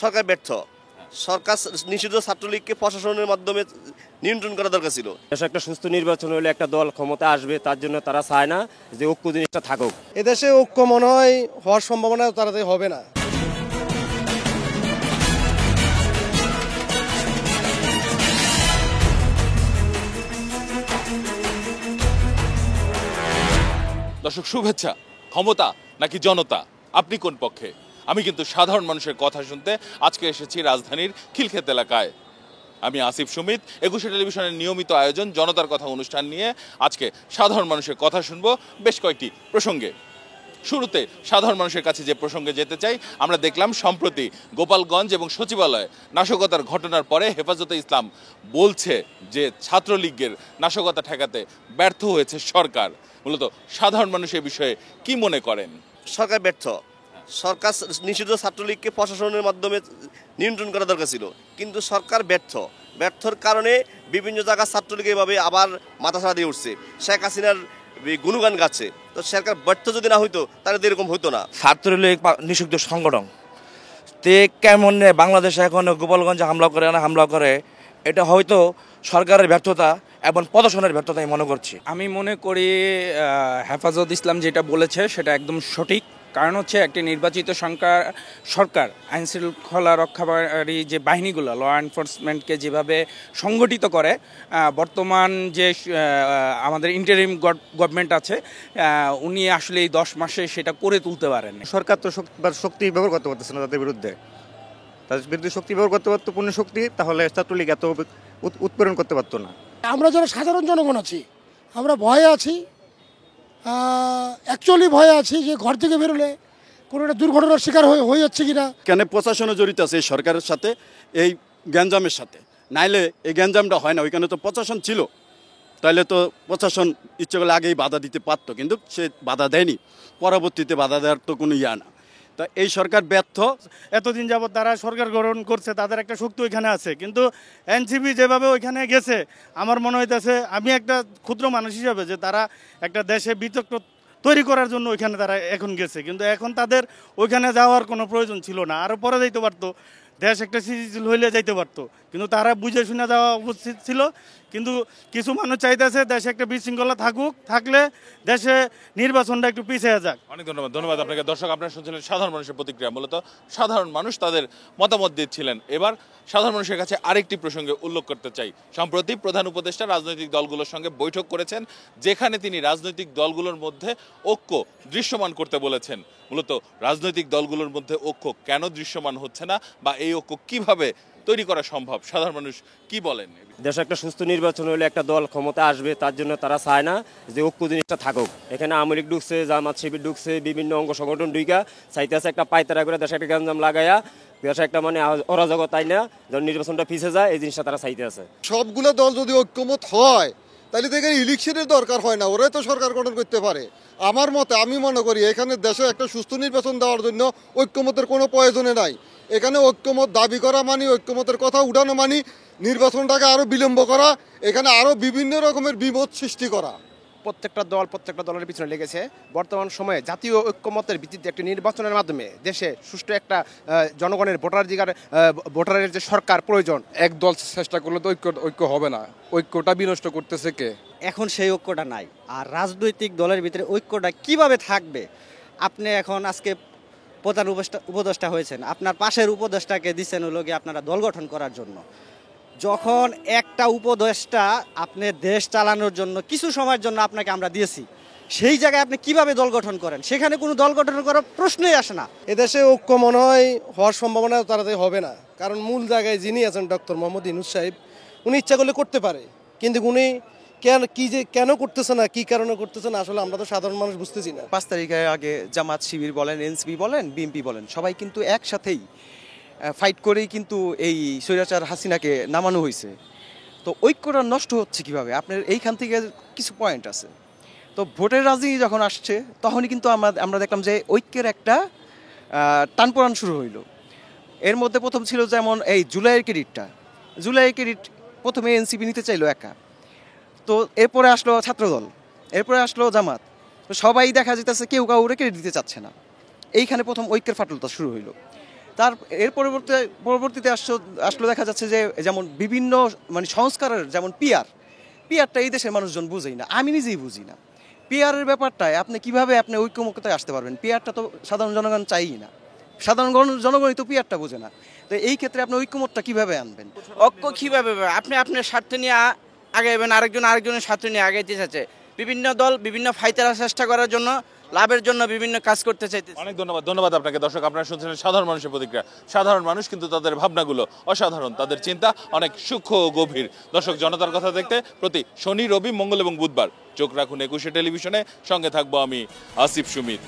সরকার ব্যর্থ। সরকার নিষিদ্ধ ছাত্রলীগকে প্রশাসনের মাধ্যমে নিয়ন্ত্রণ করা দরকার ছিল। দেশে একটা সুস্থ নির্বাচন হলে একটা দল ক্ষমতা আসবে, তার জন্য তারা চায় না যে ঐক্য জিনিসটা থাকুক। এদেশে ঐক্য মনে হয় হওয়ার সম্ভাবনা তাড়াতাড়ি হবে না। দর্শক শুভেচ্ছা। ক্ষমতা নাকি জনতা, আপনি কোন পক্ষে? আমি কিন্তু সাধারণ মানুষের কথা শুনতে আজকে এসেছি রাজধানীর খিলক্ষেত এলাকায়। আমি আসিফ সুমিত, একুশে টেলিভিশনের নিয়মিত আয়োজন জনতার কথা অনুষ্ঠান নিয়ে আজকে সাধারণ মানুষের কথা শুনবো বেশ কয়েকটি প্রসঙ্গে। শুরুতে সাধারণ মানুষের কাছে যে প্রসঙ্গে যেতে চাই, আমরা দেখলাম সম্প্রতি গোপালগঞ্জ এবং সচিবালয়ে নাশকতার ঘটনার পরে হেফাজতে ইসলাম বলছে যে ছাত্রলীগের নাশকতা ঠেকাতে ব্যর্থ হয়েছে সরকার। মূলত সাধারণ মানুষ এ বিষয়ে কি মনে করেন? সরকার ব্যর্থ। সরকার নিষিদ্ধ ছাত্রলীগকে প্রশাসনের মাধ্যমে নিয়ন্ত্রণ করা দরকার ছিল, কিন্তু সরকার ব্যর্থর কারণে বিভিন্ন জায়গায় ছাত্রলীগ এভাবে আবার মাথাছাড়া দিয়ে উঠছে। শেখ হাসিনার গুণগান গাচ্ছে। তো সরকার ব্যর্থ যদি না হইতো তাহলে তো এরকম হইতো না। ছাত্রলীগ নিষিদ্ধ সংগঠন তে কেমন বাংলাদেশে এখন গোপালগঞ্জে হামলা করে, এটা হয়তো সরকারের ব্যর্থতা এবং প্রশাসনের ব্যর্থতা আমি মনে করছি। আমি মনে করি হেফাজত ইসলাম যেটা বলেছে সেটা একদম সঠিক। কারণ হচ্ছে একটি নির্বাচিত সরকার আইন শৃঙ্খলা রক্ষাকারী যে বাহিনীগুলো, ল এনফোর্সমেন্টকে যেভাবে সংগঠিত করে, বর্তমান যে আমাদের ইন্টারিম গভর্নমেন্ট আছে উনি আসলে এই 10 মাসে সেটা করে তুলতে পারেন। সরকার তো শক্তি ব্যবহার করতে পারতেছে না তাদের বিরুদ্ধে শক্তি ব্যবহার করতে পারতো, পূর্ণ শক্তি, তাহলে ছাত্রলীগ এত উৎপীড়ন করতে পারতো না। আমরা যারা সাধারণ জনগণ আছি আমরা ভয়ে আছি, অ্যাকচুয়ালি ভয়ে আছি যে ঘর থেকে বেরোলে কোনো একটা দুর্ঘটনার শিকার হয়ে যাচ্ছে কিনা। কেন প্রশাসনও জড়িত আছে এই সরকারের সাথে, এই গ্যাঞ্জামের সাথে। নাইলে এই গ্যাঞ্জামটা হয় না। ওইখানে তো প্রশাসন ছিল, তাইলে তো প্রশাসন ইচ্ছে করলে আগেই বাধা দিতে পারতো, কিন্তু সে বাধা দেয়নি। পরবর্তীতে বাধা দেওয়ার তো কোনো না। তা এই সরকার ব্যর্থ। এতদিন যাবৎ তারা সরকার গ্রহণ করছে, তাদের একটা শক্তি ওইখানে আছে, কিন্তু এনসিপি যেভাবে ওইখানে গেছে, আমার মনে হইতেছে, আমি একটা ক্ষুদ্র মানুষ হিসাবে, যে তারা একটা দেশে বিতর্ক তৈরি করার জন্য ওইখানে তারা এখন গেছে। কিন্তু এখন তাদের ওইখানে যাওয়ার কোনো প্রয়োজন ছিল না। আরও পরে যাইতে পারতো, দেশ একটা স্থিতিশীল হইলে যাইতে পারতো, কিন্তু তারা বুঝে শুনে যাওয়া উচিত ছিল। কিন্তু কিছু মানুষ চাইতেছে দেশে একটা বিশৃঙ্খলা থাকলে দেশে নির্বাচনটা একটু পিছিয়ে যাক। অনেক ধন্যবাদ আপনাকে। দর্শক, আপনারা শুনছিলেন সাধারণ মানুষের প্রতিক্রিয়া। মূলত সাধারণ মানুষ তাদের মতামত দিচ্ছিলেন। এবার সাধারণ মানুষের কাছে আরেকটি প্রসঙ্গে উল্লেখ করতে চাই। সম্প্রতি প্রধান উপদেষ্টা রাজনৈতিক দলগুলোর সঙ্গে বৈঠক করেছেন, যেখানে তিনি রাজনৈতিক দলগুলোর মধ্যে ঐক্য দৃশ্যমান করতে বলেছেন। মূলত রাজনৈতিক দলগুলোর মধ্যে ঐক্য কেন দৃশ্যমান হচ্ছে না, বা এই ঐক্য কিভাবে তৈরি করা সম্ভব, সাধারণ মানুষ কি বলেন? দেশে একটা সুস্থ নির্বাচন হলে একটা দল ক্ষমতা আসবে, তার জন্য তারা চায় না যে ঐক্য জিনিসটা থাকুক। এখানে আওয়ামী লীগ ঢুকছে, জামাত শিবির ঢুকছে, বিভিন্ন অঙ্গ সংগঠন ঢুকা চাইতেছে একটা পায়তারা করে দেশে একটা গ্যাঞ্জাম লাগাইয়া দেশে একটা অরাজকতা তাই না, যখন নির্বাচনটা পিছিয়ে যায় এই জিনিসটা তারা চাইতে আছে। সবগুলো দল যদি ঐক্যমত হয় তাহলে তো এখানে ইলেকশনের দরকার হয় না, ওরাই তো সরকার গঠন করতে পারে। আমার মতে, আমি মনে করি এখানে দেশে একটা সুস্থ নির্বাচন দেওয়ার জন্য ঐক্যমতের কোনো প্রয়োজনে নাই। এখানে ঐক্যমত দাবি করা মানে, ঐক্যমতের কথা উঠানো মানে নির্বাচনটাকে আরও বিলম্ব করা, এখানে আরও বিভিন্ন রকমের বিমত সৃষ্টি করা। প্রত্যেকটা দলের পিছনে লেগেছে। বর্তমান সময়ে জাতীয় ঐক্যমতের ভিত্তিতে একটি নির্বাচনের মাধ্যমে দেশে সুষ্ঠু একটা জনগণের ভোটারের যে সরকার প্রয়োজন। এক দল চেষ্টা করলে তো ঐক্য হবে না। ঐক্যটা বিনষ্ট করতেছে কে? এখন সেই ঐক্যটা নাই। আর রাজনৈতিক দলের ভিতরে ঐক্যটা কিভাবে থাকবে? আপনি এখন আজকে প্রধান উপদেষ্টা হয়েছেন, আপনার পাশের উপদেষ্টাকে দিচ্ছেন হলো গিয়ে আপনারা দল গঠন করার জন্য। যখন একটা উপদেষ্টা আপনি দেশ চালানোর জন্য কিছু সময়ের জন্য আপনাকে আমরা দিয়েছি, সেই জায়গায় আপনি কিভাবে দল গঠন করেন? সেখানে কোনো দল গঠন করার প্রশ্নই আসে না। এদেশে ঐক্য মনে হয় হওয়ার সম্ভাবনা তাড়াতাড়ি হবে না। কারণ মূল জায়গায় যিনি আছেন ডক্টর মোহাম্মদ ইউনূস সাহেব, উনি ইচ্ছা করলে করতে পারে, কিন্তু উনি কেন করতেছে না, কি কারণে করতেছে না, আসলে আমরা তো সাধারণ মানুষ বুঝতেছি না। 5 তারিখের আগে জামাত শিবির বলেন, এনসিপি বলেন, বিএনপি বলেন, সবাই কিন্তু একসাথেই ফাইট করেই কিন্তু এই স্বৈরাচার হাসিনাকে নামানো হয়েছে। তো ঐক্যটা নষ্ট হচ্ছে কিভাবে? আপনার এইখান থেকে কিছু পয়েন্ট আছে। তো ভোটের রাজনীতি যখন আসছে তখনই কিন্তু আমরা দেখলাম যে ঐক্যের একটা টানপোড়ান শুরু হইল। এর মধ্যে প্রথম ছিল যেমন এই জুলাইয়ের ক্রেডিট প্রথমে এনসিপি নিতে চাইলো একা, তো এরপরে আসলো ছাত্রদল, এরপরে আসলো জামাত। তো সবাই দেখা যেতেছে কেউ কাউরে ক্রেডিট দিতে চাচ্ছে না। এইখানে প্রথম ঐক্যের ফাটলতা শুরু হইল। তার এর পরবর্তীতে আসলে দেখা যাচ্ছে যে যেমন বিভিন্ন মানে সংস্কারের যেমন পিআরটা এই দেশের মানুষজন বুঝেই না, আমি নিজেই বুঝি না। পিআরের ব্যাপারটায় আপনি কিভাবে আপনি ঐক্যমত্যতায় আসতে পারবেন? পিআরটা তো সাধারণ জনগণ চাইই না, সাধারণ জনগণই তো পিআরটা বোঝে না। তো এই ক্ষেত্রে আপনি ঐক্যমতটা কিভাবে আনবেন? ঐক্য কিভাবে আপনি আপনার স্বার্থ নিয়ে আগাইবেন, আরেকজনের স্বার্থ নিয়ে আগাইতে চাচ্ছে। বিভিন্ন দল বিভিন্ন ফাইটার চেষ্টা করার জন্য, লাভের জন্য বিভিন্ন কাজ করতে চাইতে। অনেক ধন্যবাদ আপনাকে। দর্শক, আপনারা শুনছিলেন সাধারণ মানুষের প্রতিক্রিয়া। সাধারণ মানুষ কিন্তু তাদের ভাবনাগুলো অসাধারণ, তাদের চিন্তা অনেক সূক্ষ্ম ও গভীর। দর্শক, জনতার কথা দেখতে প্রতি শনি, রবি, মঙ্গল এবং বুধবার চোখ রাখুন 21 টেলিভিশনে। সঙ্গে থাকবো আমি আসিফ সুমিত।